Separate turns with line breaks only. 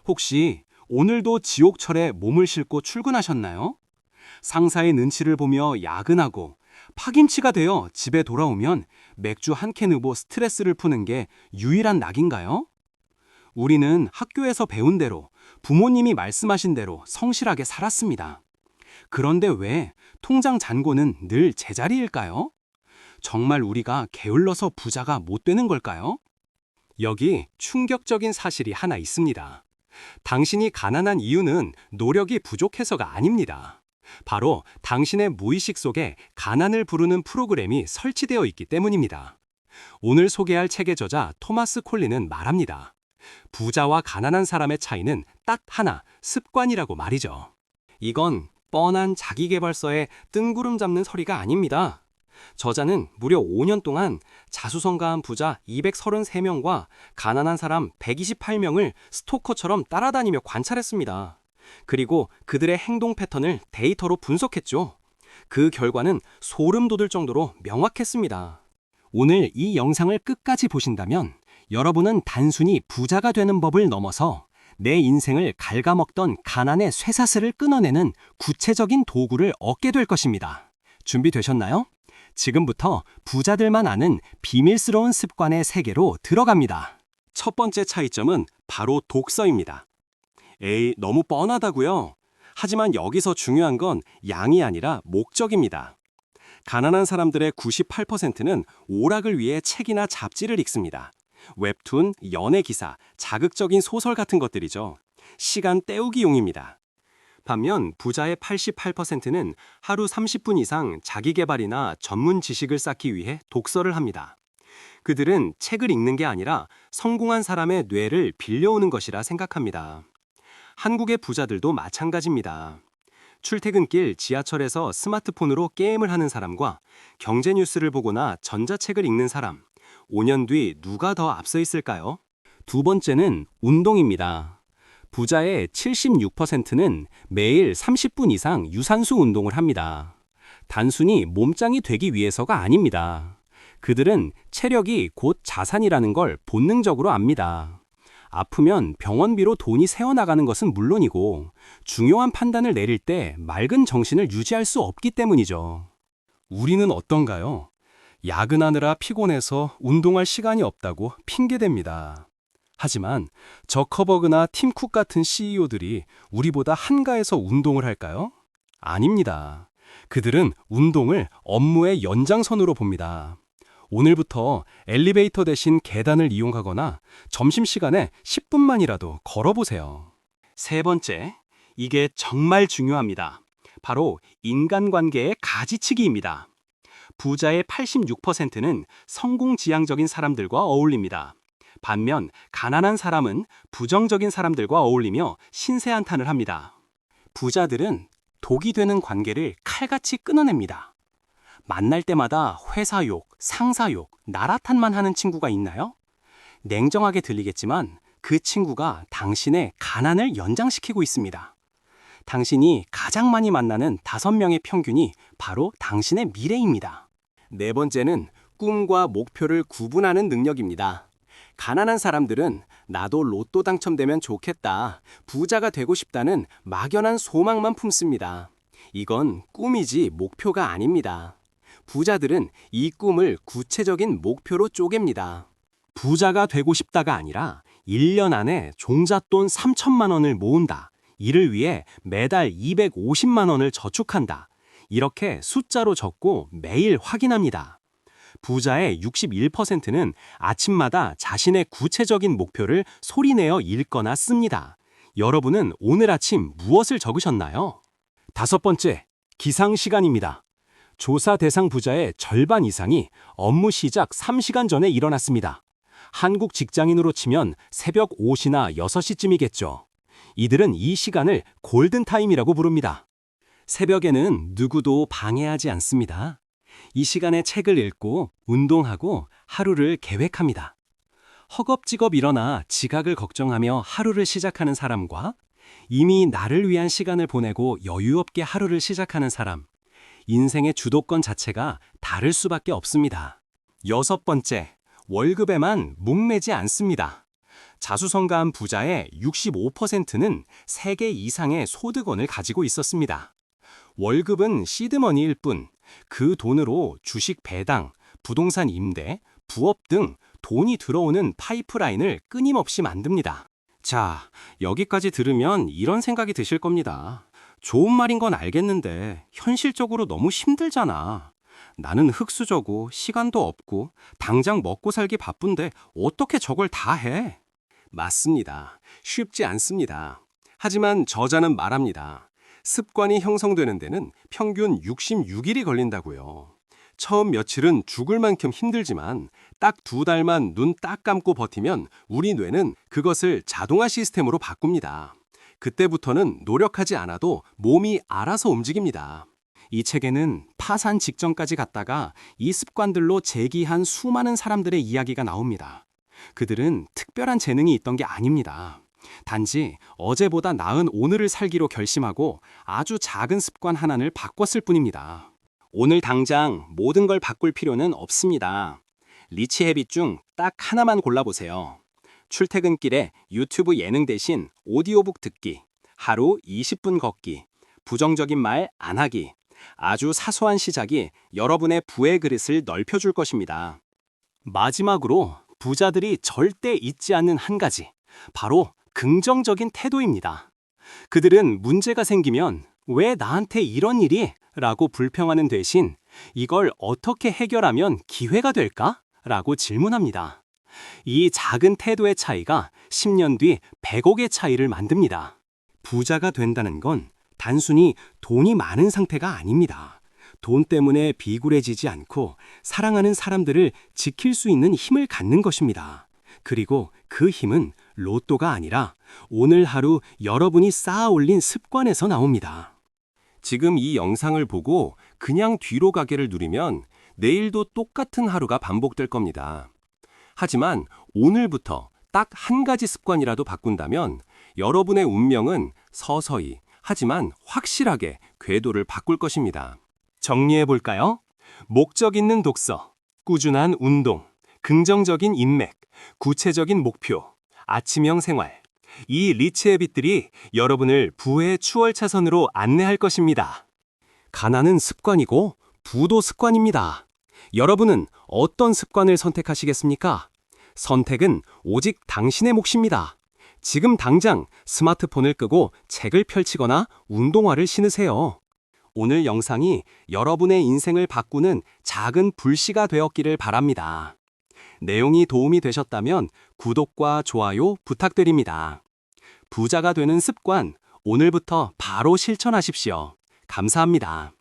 혹시 오늘도 지옥철에 몸을 싣고 출근하셨나요? 상사의 눈치를 보며 야근하고 파김치가 되어 집에 돌아오면 맥주 한 캔 으보 스트레스를 푸는 게 유일한 낙인가요? 우리는 학교에서 배운 대로 부모님이 말씀하신 대로 성실하게 살았습니다. 그런데 왜 통장 잔고는 늘 제자리일까요? 정말 우리가 게을러서 부자가 못 되는 걸까요? 여기 충격적인 사실이 하나 있습니다. 당신이 가난한 이유는 노력이 부족해서가 아닙니다. 바로 당신의 무의식 속에 가난을 부르는 프로그램이 설치되어 있기 때문입니다. 오늘 소개할 책의 저자 토마스 콜린은 말합니다. 부자와 가난한 사람의 차이는 딱 하나, 습관이라고 말이죠. 이건 뻔한 자기계발서에 뜬구름 잡는 서리가 아닙니다. 저자는 무려 5년 동안 자수성가한 부자 233명과 가난한 사람 128명을 스토커처럼 따라다니며 관찰했습니다. 그리고 그들의 행동 패턴을 데이터로 분석했죠. 그 결과는 소름 돋을 정도로 명확했습니다. 오늘 이 영상을 끝까지 보신다면 여러분은 단순히 부자가 되는 법을 넘어서 내 인생을 갉아먹던 가난의 쇠사슬을 끊어내는 구체적인 도구를 얻게 될 것입니다. 준비되셨나요? 지금부터 부자들만 아는 비밀스러운 습관의 세계로 들어갑니다. 첫 번째 차이점은 바로 독서입니다. 에이, 너무 뻔하다고요? 하지만 여기서 중요한 건 양이 아니라 목적입니다. 가난한 사람들의 98%는 오락을 위해 책이나 잡지를 읽습니다. 웹툰, 연예기사, 자극적인 소설 같은 것들이죠. 시간 때우기용입니다. 반면 부자의 88%는 하루 30분 이상 자기계발이나 전문 지식을 쌓기 위해 독서를 합니다. 그들은 책을 읽는 게 아니라 성공한 사람의 뇌를 빌려오는 것이라 생각합니다. 한국의 부자들도 마찬가지입니다. 출퇴근길 지하철에서 스마트폰으로 게임을 하는 사람과 경제 뉴스를 보거나 전자책을 읽는 사람, 5년 뒤 누가 더 앞서 있을까요? 두 번째는 운동입니다. 부자의 76%는 매일 30분 이상 유산소 운동을 합니다. 단순히 몸짱이 되기 위해서가 아닙니다. 그들은 체력이 곧 자산이라는 걸 본능적으로 압니다. 아프면 병원비로 돈이 새어나가는 것은 물론이고 중요한 판단을 내릴 때 맑은 정신을 유지할 수 없기 때문이죠. 우리는 어떤가요? 야근하느라 피곤해서 운동할 시간이 없다고 핑계댑니다. 하지만 저커버그나 팀쿡 같은 CEO들이 우리보다 한가해서 운동을 할까요? 아닙니다. 그들은 운동을 업무의 연장선으로 봅니다. 오늘부터 엘리베이터 대신 계단을 이용하거나 점심시간에 10분만이라도 걸어보세요. 세 번째, 이게 정말 중요합니다. 바로 인간관계의 가지치기입니다. 부자의 86%는 성공지향적인 사람들과 어울립니다. 반면 가난한 사람은 부정적인 사람들과 어울리며 신세한탄을 합니다. 부자들은 독이 되는 관계를 칼같이 끊어냅니다. 만날 때마다 회사 욕, 상사 욕, 나라 탓만 하는 친구가 있나요? 냉정하게 들리겠지만 그 친구가 당신의 가난을 연장시키고 있습니다. 당신이 가장 많이 만나는 5명의 평균이 바로 당신의 미래입니다. 네 번째는 꿈과 목표를 구분하는 능력입니다. 가난한 사람들은 나도 로또 당첨되면 좋겠다, 부자가 되고 싶다는 막연한 소망만 품습니다. 이건 꿈이지 목표가 아닙니다. 부자들은 이 꿈을 구체적인 목표로 쪼갭니다. 부자가 되고 싶다가 아니라 1년 안에 종잣돈 3천만 원을 모은다. 이를 위해 매달 250만 원을 저축한다. 이렇게 숫자로 적고 매일 확인합니다. 부자의 61%는 아침마다 자신의 구체적인 목표를 소리내어 읽거나 씁니다. 여러분은 오늘 아침 무엇을 적으셨나요? 다섯 번째, 기상 시간입니다. 조사 대상 부자의 절반 이상이 업무 시작 3시간 전에 일어났습니다. 한국 직장인으로 치면 새벽 5시나 6시쯤이겠죠. 이들은 이 시간을 골든타임이라고 부릅니다. 새벽에는 누구도 방해하지 않습니다. 이 시간에 책을 읽고 운동하고 하루를 계획합니다. 허겁지겁 일어나 지각을 걱정하며 하루를 시작하는 사람과 이미 나를 위한 시간을 보내고 여유 없게 하루를 시작하는 사람, 인생의 주도권 자체가 다를 수밖에 없습니다. 여섯 번째, 월급에만 목매지 않습니다. 자수성가한 부자의 65%는 3개 이상의 소득원을 가지고 있었습니다. 월급은 시드머니일 뿐, 그 돈으로 주식 배당, 부동산 임대, 부업 등 돈이 들어오는 파이프라인을 끊임없이 만듭니다. 자, 여기까지 들으면 이런 생각이 드실 겁니다. 좋은 말인 건 알겠는데 현실적으로 너무 힘들잖아. 나는 흙수저고 시간도 없고 당장 먹고 살기 바쁜데 어떻게 저걸 다 해? 맞습니다. 쉽지 않습니다. 하지만 저자는 말합니다. 습관이 형성되는 데는 평균 66일이 걸린다고요. 처음 며칠은 죽을 만큼 힘들지만 딱 2달만 눈 딱 감고 버티면 우리 뇌는 그것을 자동화 시스템으로 바꿉니다. 그때부터는 노력하지 않아도 몸이 알아서 움직입니다. 이 책에는 파산 직전까지 갔다가 이 습관들로 재기한 수많은 사람들의 이야기가 나옵니다. 그들은 특별한 재능이 있던 게 아닙니다. 단지 어제보다 나은 오늘을 살기로 결심하고 아주 작은 습관 하나를 바꿨을 뿐입니다. 오늘 당장 모든 걸 바꿀 필요는 없습니다. 리치 헤빗 중 딱 하나만 골라보세요. 출퇴근길에 유튜브 예능 대신 오디오북 듣기, 하루 20분 걷기, 부정적인 말 안 하기. 아주 사소한 시작이 여러분의 부의 그릇을 넓혀줄 것입니다. 마지막으로 부자들이 절대 잊지 않는 한 가지, 바로 긍정적인 태도입니다. 그들은 문제가 생기면 왜 나한테 이런 일이? 라고 불평하는 대신 이걸 어떻게 해결하면 기회가 될까? 라고 질문합니다. 이 작은 태도의 차이가 10년 뒤 100억의 차이를 만듭니다. 부자가 된다는 건 단순히 돈이 많은 상태가 아닙니다. 돈 때문에 비굴해지지 않고 사랑하는 사람들을 지킬 수 있는 힘을 갖는 것입니다. 그리고 그 힘은 로또가 아니라 오늘 하루 여러분이 쌓아 올린 습관에서 나옵니다. 지금 이 영상을 보고 그냥 뒤로 가기를 누리면 내일도 똑같은 하루가 반복될 겁니다. 하지만 오늘부터 딱 한 가지 습관이라도 바꾼다면 여러분의 운명은 서서히 하지만 확실하게 궤도를 바꿀 것입니다. 정리해 볼까요? 목적 있는 독서, 꾸준한 운동, 긍정적인 인맥, 구체적인 목표, 아침형 생활. 이 리치 헤빗들이 여러분을 부의 추월차선으로 안내할 것입니다. 가난은 습관이고 부도 습관입니다. 여러분은 어떤 습관을 선택하시겠습니까? 선택은 오직 당신의 몫입니다. 지금 당장 스마트폰을 끄고 책을 펼치거나 운동화를 신으세요. 오늘 영상이 여러분의 인생을 바꾸는 작은 불씨가 되었기를 바랍니다. 내용이 도움이 되셨다면 구독과 좋아요 부탁드립니다. 부자가 되는 습관, 오늘부터 바로 실천하십시오. 감사합니다.